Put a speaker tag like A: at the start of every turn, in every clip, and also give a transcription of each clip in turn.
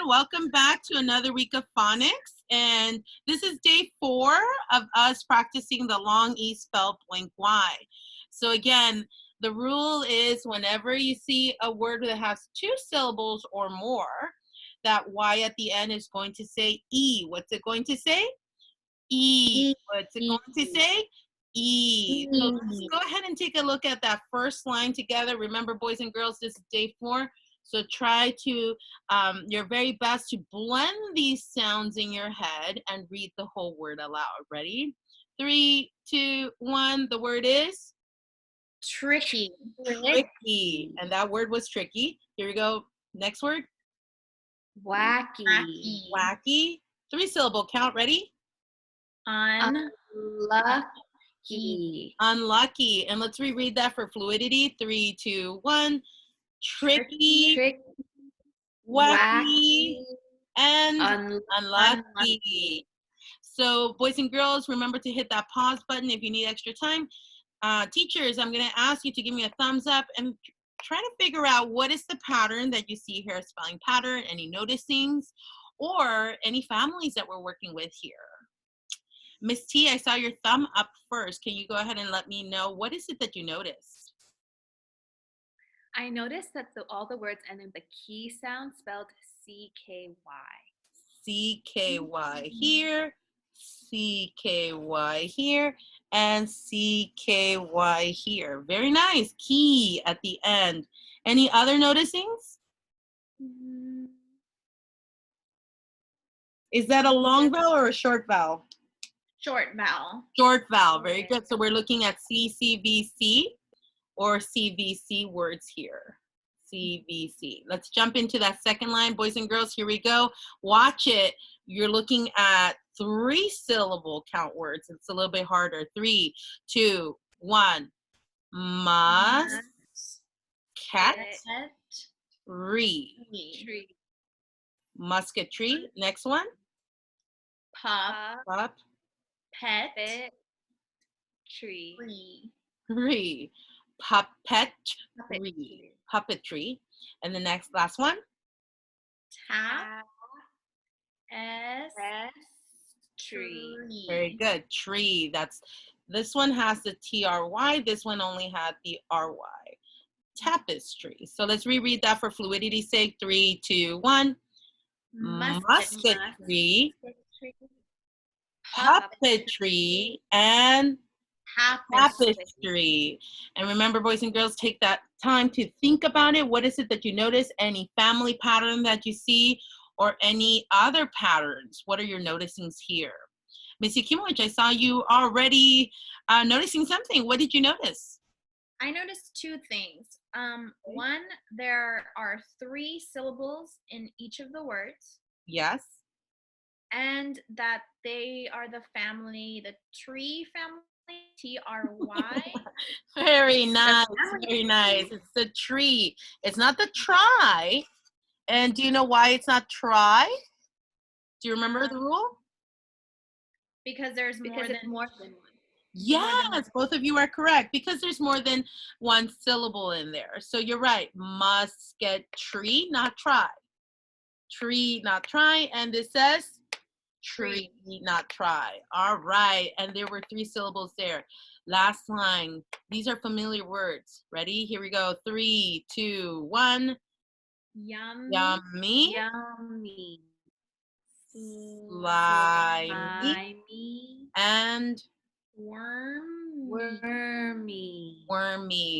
A: welcome back to another week of phonics. And this is day 4 of us practicing the long E spell blink Y. So again, the rule is whenever you see a word that has 2 syllables or more, that Y at the end is going to say E. What's it going to say? E. What's it going to say? E. So let's go ahead and take a look at that first line together. Remember, boys and girls, this is day 4. So try to, your very best to blend these sounds in your head and read the whole word aloud. Ready? 3, 2, 1. The word is?
B: Tricky.
A: Tricky. And that word was tricky. Here we go. Next word?
B: Wacky.
A: Wacky. 3-syllable count. Ready?
B: Unlucky.
A: Unlucky. And let's reread that for fluidity. 3, 2, 1. Tricky, wacky, and unlucky. So boys and girls, remember to hit that pause button if you need extra time. Teachers, I'm going to ask you to give me a thumbs up and try to figure out what is the pattern that you see here, spelling pattern, any noticings, or any families that we're working with here. Miss T, I saw your thumb up first. Can you go ahead and let me know what is it that you noticed?
C: I noticed that all the words end in the key sound spelled C-K-Y.
A: C-K-Y here, C-K-Y here, and C-K-Y here. Very nice. Key at the end. Any other noticings? Is that a long vowel or a short vowel?
B: Short vowel.
A: Short vowel. Very good. So we're looking at CCVC. Or CVC words here. CVC. Let's jump into that second line, boys and girls. Here we go. Watch it. You're looking at 3-syllable count words. It's a little bit harder. 3, 2, 1. Musketry. Musketry. Next one.
B: Pup. Pet.
C: Tree.
A: Puppetry. And the last one?
C: Tree.
A: Very good. Tree. This one has the TRY. This one only had the RY. Tapestry. So let's reread that for fluidity's sake. 3, 2, 1. Musketry. Puppetry. And tapestry. And remember, boys and girls, take that time to think about it. What is it that you notice? Any family pattern that you see or any other patterns? What are your noticings here? Ms. Yakimowicz, I saw you already noticing something. What did you notice?
B: I noticed 2 things. One, there are 3 syllables in each of the words.
A: Yes.
B: And that they are the family, the tree family. TRY.
A: Very nice. Very nice. It's the tree. It's not the try. And do you know why it's not try? Do you remember the rule?
B: Because there's more than one.
A: Yes, both of you are correct. Because there's more than 1 syllable in there. So you're right. Musketry, not try. Tree, not try. And this says tree, not try. All right. And there were 3 syllables there. Last line. These are familiar words. Ready? Here we go. 3, 2, 1. Yummy. Slimy. And wormy.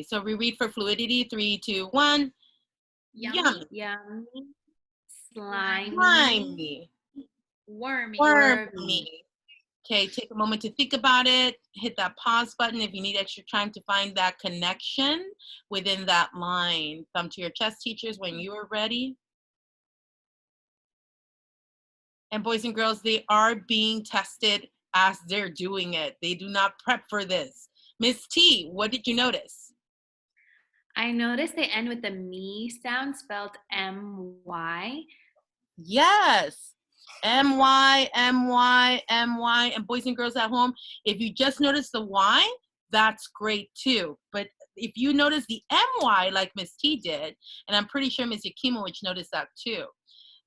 A: So we read for fluidity. 3, 2, 1. Yummy. Slimy. Wormy. Okay, take a moment to think about it. Hit that pause button if you need extra time to find that connection within that line. Thumb to your chest, teachers, when you are ready. And boys and girls, they are being tested as they're doing it. They do not prep for this. Miss T, what did you notice?
C: I noticed they end with the me sound spelled M-Y.
A: Yes. M-Y, M-Y, M-Y. And boys and girls at home, if you just notice the Y, that's great too. But if you notice the M-Y like Miss T did, and I'm pretty sure Miss Yakimowicz noticed that too,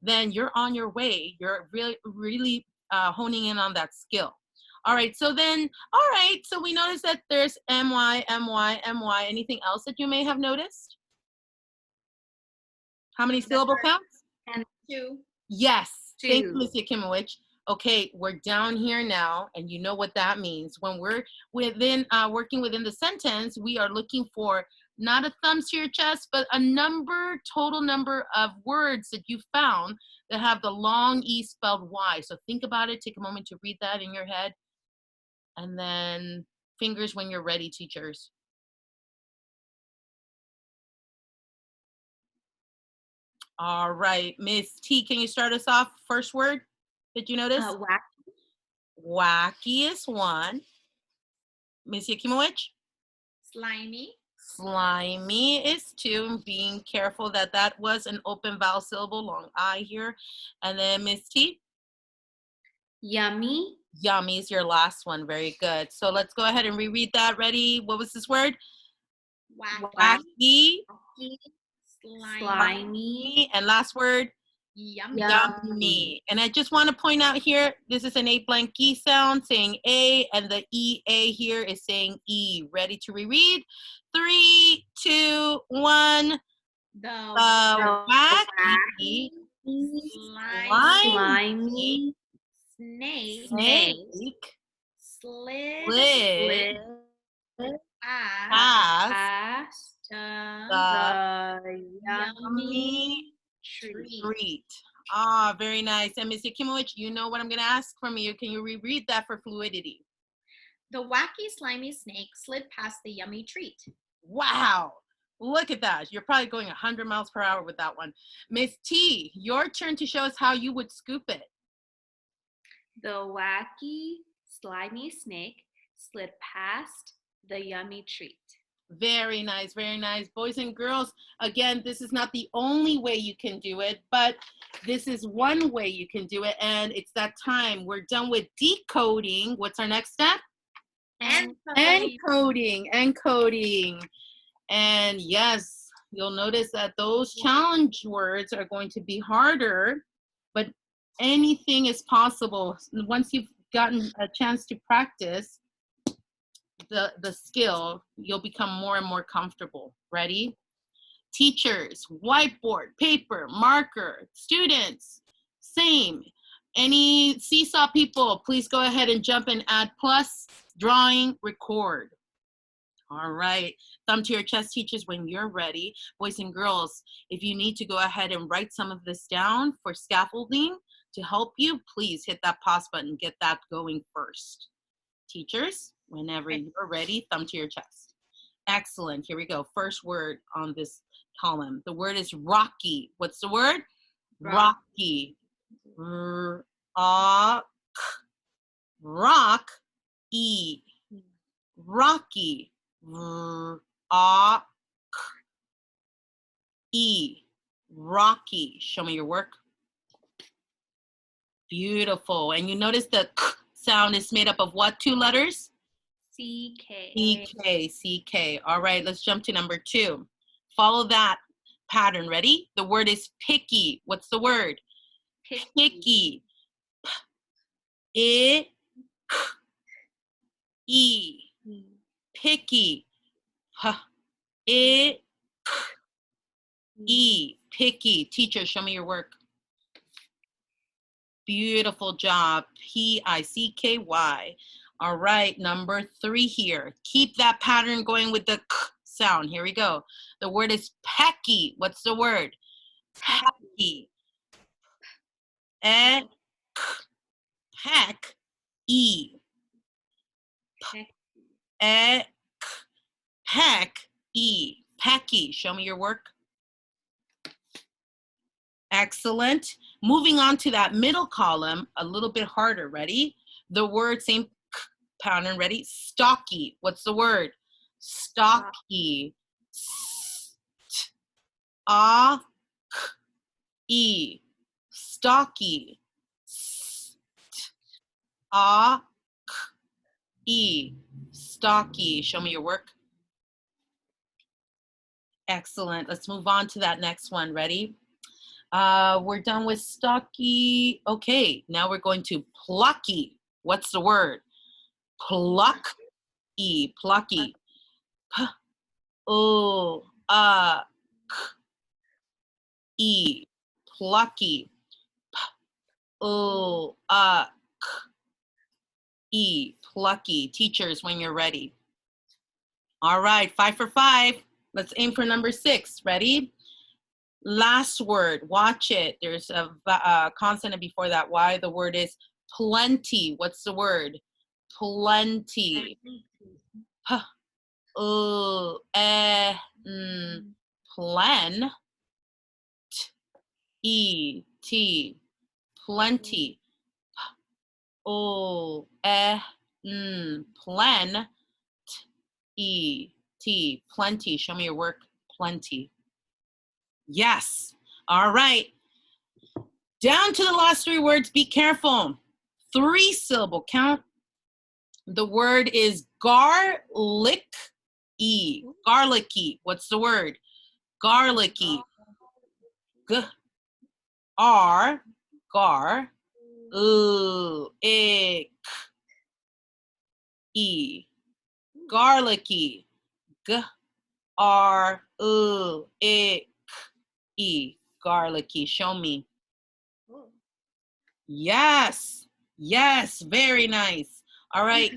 A: then you're on your way. You're really honing in on that skill. All right, so then, all right, so we noticed that there's my, my, my. Anything else that you may have noticed? How many syllable counts?
C: And
B: 2.
A: Yes, thank you,
C: 2.
A: Ms. Yakimowicz. Okay, we're down here now, and you know what that means. When we're within working within the sentence, we are looking for not a thumbs to your chest, but a total number of words that you found that have the long E spelled Y. So think about it, take a moment to read that in your head, and then fingers when you're ready, teachers. All right, Miss T, can you start us off? First word, did you notice?
C: Wacky.
A: Wacky is one. Miss Yakimowicz?
B: Slimy.
A: Slimy is 2. Being careful that that was an open vowel syllable, long I here. And then Miss T?
C: Yummy.
A: Yummy is your last one. Very good. So let's go ahead and reread that. Ready? What was this word?
B: Wacky.
A: Wacky.
C: Slimy.
A: And last word?
B: Yummy.
A: Yummy. And I just want to point out here, this is an A blank E sound saying A, and the EA here is saying E. Ready to reread? 3, 2, 1.
B: The
A: Wacky,
C: slimy,
B: snake slid past
A: the
B: yummy
A: treat. Ah, very nice. And Ms. Yakimowicz, you know what I'm going to ask from you. Can you reread that for fluidity?
B: The wacky, slimy snake slid past the yummy treat.
A: Wow. Look at that. You're probably going 100 miles per hour with that one. Miss T, your turn to show us how you would scoop it.
C: The wacky, slimy snake slid past the yummy treat.
A: Very nice, very nice. Boys and girls, again, this is not the only way you can do it, but this is one way you can do it, and it's that time. We're done with decoding. What's our next step? Encoding. And yes, you'll notice that those challenge words are going to be harder, but anything is possible. Once you've gotten a chance to practice the skill, you'll become more and more comfortable. Ready? Teachers, whiteboard, paper, marker, students, same. Any seesaw people, please go ahead and jump and add plus, drawing, record. All right, thumb to your chest, teachers, when you're ready. Boys and girls, if you need to go ahead and write some of this down for scaffolding to help you, please hit that pause button, get that going first. Teachers, whenever you're ready, thumb to your chest. Excellent, here we go. First word on this column. The word is rocky. What's the word? Rocky. Rock. E. Rocky. E. Rocky. Show me your work. Beautiful. And you notice the k sound is made up of what 2 letters?
C: CK.
A: CK. All right, let's jump to number 2. Follow that pattern. Ready? The word is picky. What's the word? Picky. P-I-C-K. Picky. P-I-C-K. Picky. Teacher, show me your work. Beautiful job. P-I-C-K-Y. All right, number 3 here. Keep that pattern going with the k sound. Here we go. The word is pecky. What's the word? Pecky. Peck. E. Peck. E. Pecky. Show me your work. Excellent. Moving on to that middle column, a little bit harder. Ready? The word, same pattern. Ready? Stocky. What's the word? Stocky. E. Stocky. E. Stocky. Show me your work. Excellent. Let's move on to that next one. Ready? We're done with stocky. Okay, now we're going to plucky. What's the word? Plucky. Plucky. P O A K E. Plucky. P O A K E. Plucky. Teachers, when you're ready. All right, 5 for 5. Let's aim for number 6. Ready? Last word. Watch it. There's a consonant before that. Why? The word is plenty. What's the word? Plenty. P O E N. Plen. T E T. Plenty. P O E N. Plen. T E T. Plenty. Show me your work. Plenty. Yes. All right. Down to the last 3 words. Be careful. 3 syllable count. The word is garlic-y. Garlicky. What's the word? Garlicky. G-R. Gar. Ick. E. Garlicky. G-R. Ick. E. Garlicky. Show me. Yes. Yes. Very nice. All right.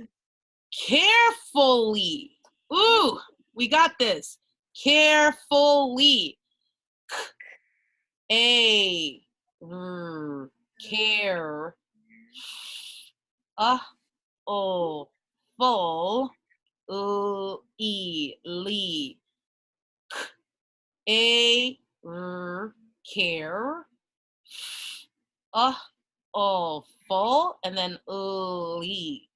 A: Carefully. Ooh, we got this. Carefully. A. Care. O. Full. Lee. A. Care. Full. And then lee.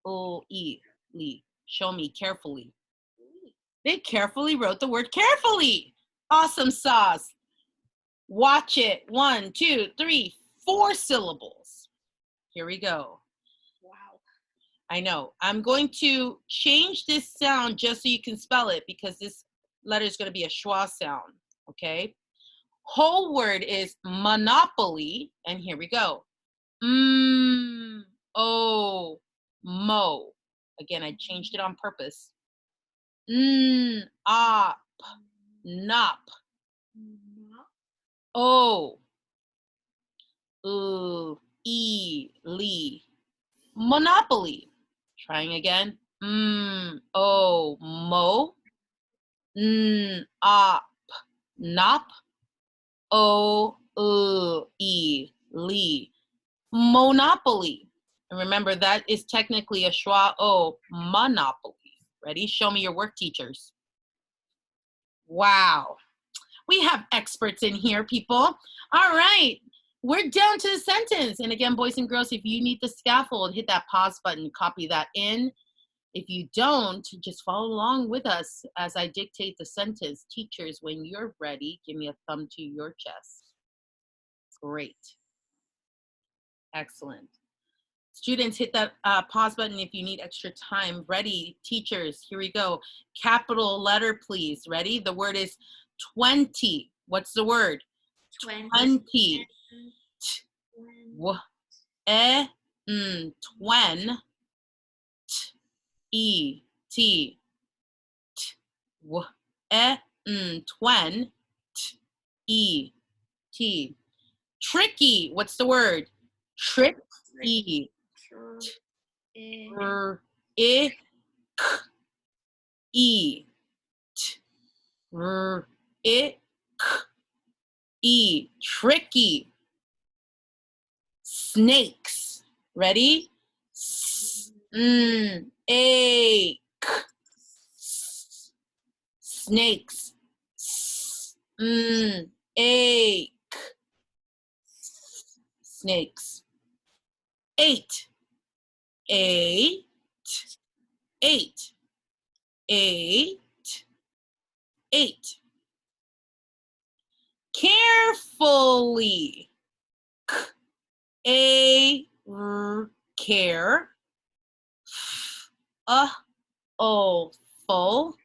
A: Lee. Show me carefully. They carefully wrote the word carefully. Awesome sauce. Watch it. 1, 2, 3, 4 syllables. Here we go.
B: Wow.
A: I know. I'm going to change this sound just so you can spell it because this letter is going to be a schwa sound. Okay. Whole word is monopoly. And here we go. Mo. Again, I changed it on purpose. Op. Nop. O. Lee. Monopoly. Trying again. Mo. Op. Nop. Lee. Monopoly. And remember, that is technically a schwa o, monopoly. Ready? Show me your work, teachers. Wow. We have experts in here, people. All right. We're down to the sentence. And again, boys and girls, if you need the scaffold, hit that pause button, copy that in. If you don't, just follow along with us as I dictate the sentence. Teachers, when you're ready, give me a thumb to your chest. Great. Excellent. Students, hit that pause button if you need extra time. Ready, teachers, here we go. Capital letter, please. Ready? The word is 20. What's the word? 20. Twen. T. Twen. T. Tricky. What's the word? Tricky. Tricky. Snakes. Ready? Snakes. Snakes. 8. 8. 8. Carefully. Care. Full.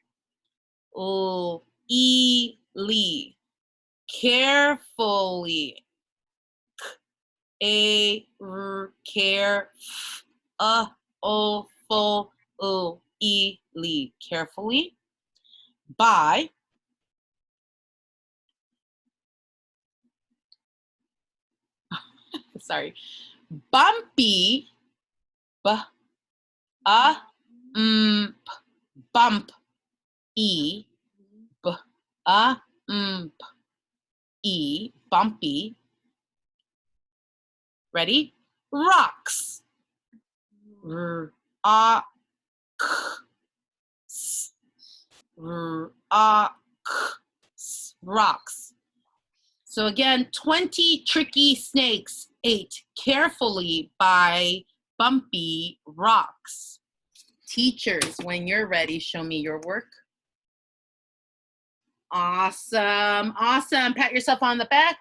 A: Lee. Carefully. Care. Full. Carefully. By. Sorry. Bumpy. Bump. Bumpy. Ready? Rocks. Rocks. So again, 20 tricky snakes ate carefully by bumpy rocks. Teachers, when you're ready, show me your work. Awesome, awesome. Pat yourself on the back.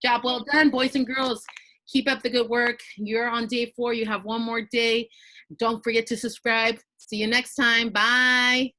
A: Job well done, boys and girls. Keep up the good work. You're on day 4. You have one more day. Don't forget to subscribe. See you next time. Bye.